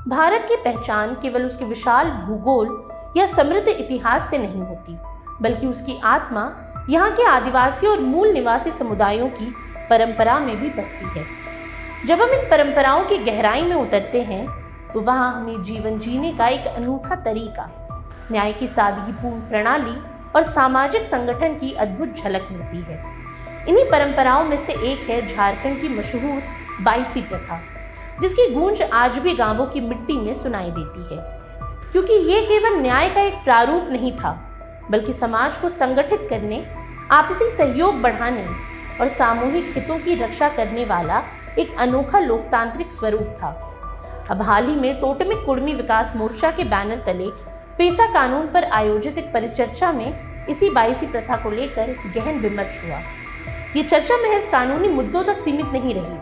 भारत की पहचान केवल उसके विशाल भूगोल या समृद्ध इतिहास से नहीं होती, बल्कि उसकी आत्मा यहाँ के आदिवासियों और मूल निवासी समुदायों की परंपरा में भी बसती है। जब हम इन परंपराओं की गहराई में उतरते हैं तो वहाँ हमें जीवन जीने का एक अनूठा तरीका, न्याय की सादगीपूर्ण प्रणाली और सामाजिक संगठन की अद्भुत झलक मिलती है। इन्हीं परंपराओं में से एक है झारखंड की मशहूर बाईसी प्रथा, जिसकी गूंज आज भी गांवों की मिट्टी में सुनाई देती है। क्योंकि ये केवल न्याय का एक प्रारूप नहीं था, बल्कि समाज को संगठित करने, आपसी सहयोग बढ़ाने और सामूहिक हितों की रक्षा करने वाला एक अनोखा लोकतांत्रिक स्वरूप था। अब हाल ही में टोटमिक कुड़मी विकास मोर्चा के बैनर तले पेसा कानून पर आयोजित एक परिचर्चा में इसी बाईसी प्रथा को लेकर गहन विमर्श हुआ। ये चर्चा महज कानूनी मुद्दों तक सीमित नहीं रही,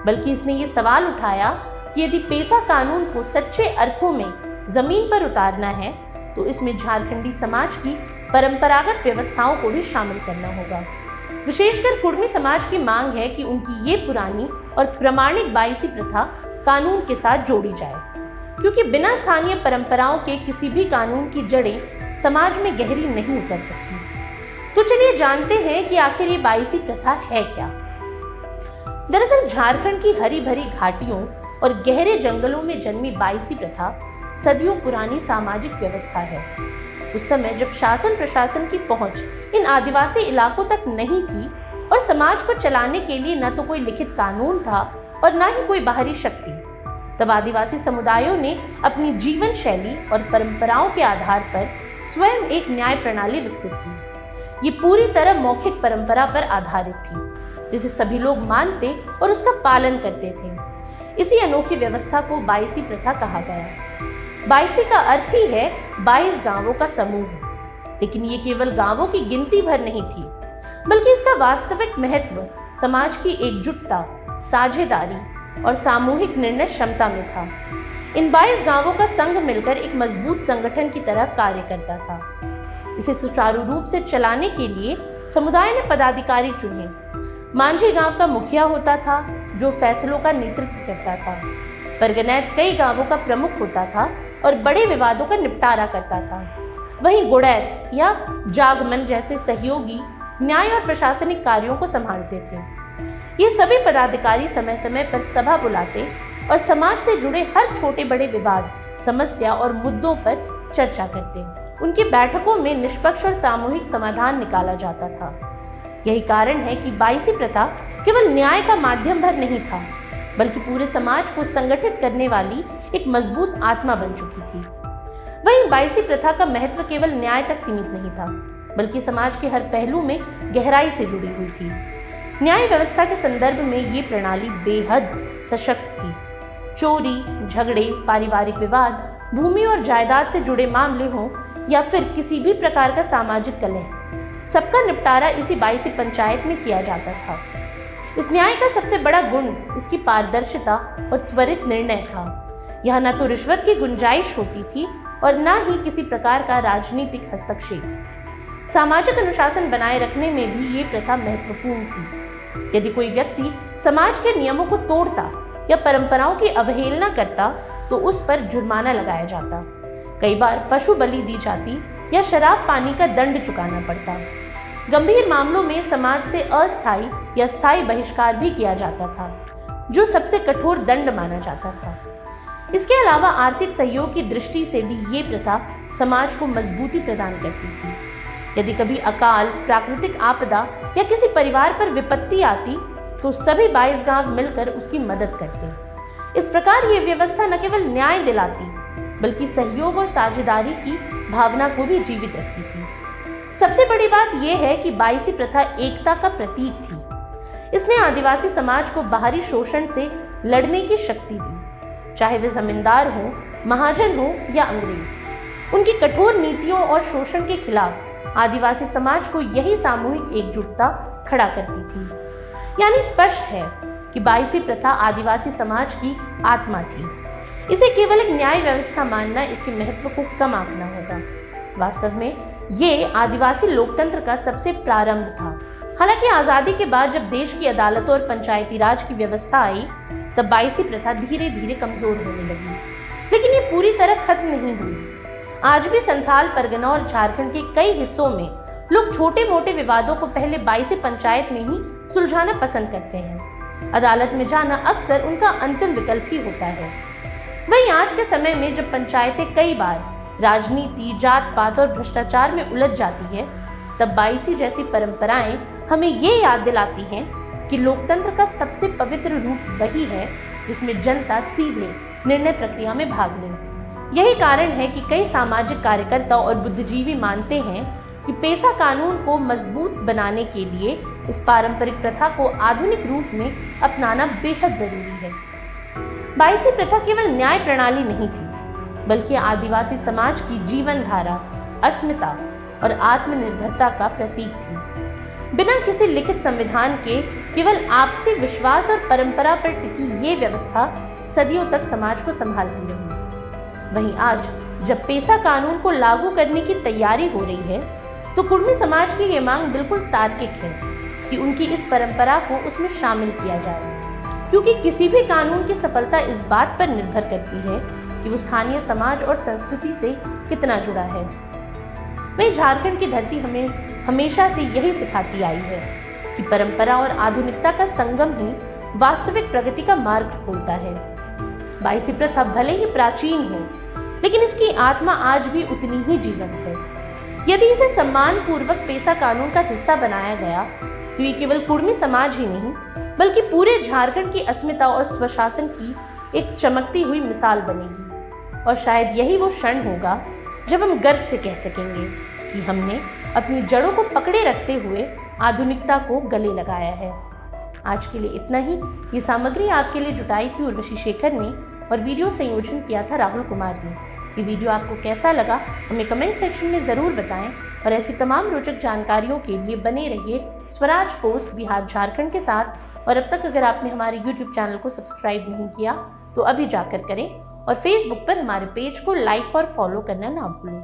बल्कि इसने ये सवाल उठाया कि यदि पेसा कानून को सच्चे अर्थों में जमीन पर उतारना है तो इसमें झारखंडी समाज की परंपरागत व्यवस्थाओं को भी शामिल करना होगा। विशेषकर कुड़मी समाज की मांग है कि उनकी ये पुरानी और प्रमाणिक बाईसी प्रथा कानून के साथ जोड़ी जाए, क्योंकि बिना स्थानीय परंपराओं के किसी भी कानून की जड़ें समाज में गहरी नहीं उतर सकती। तो चलिए जानते हैं कि आखिर ये बाईसी प्रथा है क्या। दरअसल झारखंड की हरी भरी घाटियों और गहरे जंगलों में जन्मी बाईसी प्रथा सदियों पुरानी सामाजिक व्यवस्था है। उस समय जब शासन प्रशासन की पहुंच इन आदिवासी इलाकों तक नहीं थी और समाज को चलाने के लिए न तो कोई लिखित कानून था और न ही कोई बाहरी शक्ति, तब आदिवासी समुदायों ने अपनी जीवन शैली और परंपराओं के आधार पर स्वयं एक न्याय प्रणाली विकसित की। ये पूरी तरह मौखिक परंपरा पर आधारित थी, जिसे सभी लोग मानते और उसका पालन करते थे। इसी अनोखी व्यवस्था को बाईसी प्रथा कहा गया। बाईसी का अर्थ ही है 22 गांवों का समूह, लेकिन ये केवल गांवों की गिनती भर नहीं थी, बल्कि इसका वास्तविक महत्व समाज की एकजुटता, साझेदारी और सामूहिक निर्णय क्षमता में था। इन 22 गांवों का संघ मिलकर एक मजबूत संगठन की तरह कार्य करता था। इसे सुचारू रूप से चलाने के लिए समुदाय ने पदाधिकारी चुने। मांझी गांव का मुखिया होता था, जो फैसलों का नेतृत्व करता था। परगनैत कई गांवों का प्रमुख होता था और बड़े विवादों का निपटारा करता था। वहीं गुड़ैत या जागमन जैसे सहयोगी न्याय और प्रशासनिक कार्यों को संभालते थे। ये सभी पदाधिकारी समय समय पर सभा बुलाते और समाज से जुड़े हर छोटे बड़े विवाद, समस्या और मुद्दों पर चर्चा करते। उनकी बैठकों में निष्पक्ष और सामूहिक समाधान निकाला जाता था। यही कारण है कि बाईसी प्रथा केवल न्याय का माध्यम भर नहीं था, बल्कि पूरे समाज को संगठित करने वाली एक मजबूत आत्मा बन चुकी थी। वहीं बाईसी प्रथा का महत्व केवल न्याय तक सीमित नहीं था, बल्कि समाज के हर पहलू में गहराई से जुड़ी हुई थी। न्याय व्यवस्था के संदर्भ में ये प्रणाली बेहद सशक्त थी। चोरी, झगड़े, पारिवारिक विवाद, भूमि और जायदाद से जुड़े मामले हों या फिर किसी भी प्रकार का सामाजिक कलह, सबका निपटारा इसी बाईसी पंचायत में किया जाता था। इस न्याय का सबसे बड़ा गुण इसकी पारदर्शिता और त्वरित निर्णय था। यहाँ न तो रिश्वत की गुंजाइश होती थी और न ही किसी प्रकार का राजनीतिक हस्तक्षेप। सामाजिक अनुशासन बनाए रखने में भी ये प्रथा महत्वपूर्ण थी। यदि कोई व्यक्ति समाज के नियमों को तोड़ता या परंपराओं की अवहेलना करता तो उस पर जुर्माना लगाया जाता। कई बार पशु बलि दी जाती या शराब पानी का दंड चुकाना पड़ता। गंभीर मामलों में समाज से अस्थायी या स्थायी बहिष्कार भी किया जाता था, जो सबसे कठोर दंड माना जाता था। इसके अलावा आर्थिक सहयोग की दृष्टि से भी ये प्रथा समाज को मजबूती प्रदान करती थी। यदि कभी अकाल, प्राकृतिक आपदा या किसी परिवार पर विपत्ति आती तो सभी 22 गांव मिलकर उसकी मदद करते। इस प्रकार ये व्यवस्था न केवल न्याय दिलाती, बल्कि सहयोग और साझेदारी की भावना को भी जीवित रखती थी। सबसे बड़ी बात यह है कि बाईसी प्रथा एकता का प्रतीक थी। इसने आदिवासी समाज को बाहरी शोषण से लड़ने की शक्ति दी, चाहे वे जमींदार हो, महाजन हो या अंग्रेज। उनकी कठोर नीतियों और शोषण के खिलाफ आदिवासी समाज को यही सामूहिक एकजुटता खड़ा करती थी। यानी स्पष्ट है कि बाईसी प्रथा आदिवासी समाज की आत्मा थी। इसे केवल एक न्याय व्यवस्था मानना इसके महत्व को कम आंकना होगा। वास्तव में ये आदिवासी लोकतंत्र का सबसे प्रारंभ था। हालांकि आजादी के बाद जब देश की अदालतों और पंचायती राज की व्यवस्था आई, तब बाईसी प्रथा धीरे धीरे कमजोर होने लगी। लेकिन ये पूरी तरह खत्म नहीं हुई। आज भी संथाल परगना और झारखंड के कई हिस्सों में लोग छोटे मोटे विवादों को पहले बाईसी पंचायत में ही सुलझाना पसंद करते हैं। अदालत में जाना अक्सर उनका अंतिम विकल्प ही होता है। वहीं आज के समय में जब पंचायतें कई बार राजनीति, जात पात और भ्रष्टाचार में उलझ जाती है, तब बाईसी जैसी परंपराएं हमें ये याद दिलाती हैं कि लोकतंत्र का सबसे पवित्र रूप वही है जिसमें जनता सीधे निर्णय प्रक्रिया में भाग ले। यही कारण है कि कई सामाजिक कार्यकर्ता और बुद्धिजीवी मानते हैं कि पेशा कानून को मजबूत बनाने के लिए इस पारंपरिक प्रथा को आधुनिक रूप में अपनाना बेहद जरूरी है। बाईसी प्रथा केवल न्याय प्रणाली नहीं थी, बल्कि आदिवासी समाज की जीवन धारा, अस्मिता और आत्मनिर्भरता का प्रतीक थी। बिना किसी लिखित संविधान के केवल आपसी विश्वास और परंपरा पर टिकी ये व्यवस्था सदियों तक समाज को संभालती रही। वहीं आज जब पेशा कानून को लागू करने की तैयारी हो रही है, तो कुर्मी समाज की ये मांग बिल्कुल तार्किक है कि उनकी इस परंपरा को उसमें शामिल किया जाए, क्योंकि किसी भी कानून की सफलता इस बात पर निर्भर करती है कि वो स्थानीय समाज और संस्कृति से कितना जुड़ा है। वहीं झारखंड की धरती हमें हमेशा से यही सिखाती आई है कि परंपरा और आधुनिकता का संगम ही वास्तविक प्रगति का मार्ग खोलता है। बाईसी प्रथा भले ही प्राचीन हो, लेकिन इसकी आत्मा आज भी उतनी ही जीवंत है। यदि इसे सम्मान पूर्वक पेशा कानून का हिस्सा बनाया गया, तो ये केवल कुर्मी समाज ही नहीं, बल्कि पूरे झारखंड की अस्मिता और स्वशासन की एक चमकती हुई मिसाल बनेगी। और शायद यही वो क्षण होगा जब हम गर्व से कह सकेंगे कि हमने अपनी जड़ों को पकड़े रखते हुए आधुनिकता को गले लगाया है। आज के लिए इतना ही। ये सामग्री आपके लिए जुटाई थी उर्वशी शेखर ने और वीडियो संयोजन किया था राहुल कुमार ने। ये वीडियो आपको कैसा लगा हमें कमेंट सेक्शन में ज़रूर बताएं और ऐसी तमाम रोचक जानकारियों के लिए बने रहिए स्वराज पोस्ट बिहार झारखंड के साथ। और अब तक अगर आपने हमारे YouTube चैनल को सब्सक्राइब नहीं किया तो अभी जाकर करें और Facebook पर हमारे पेज को लाइक और फॉलो करना ना भूलें।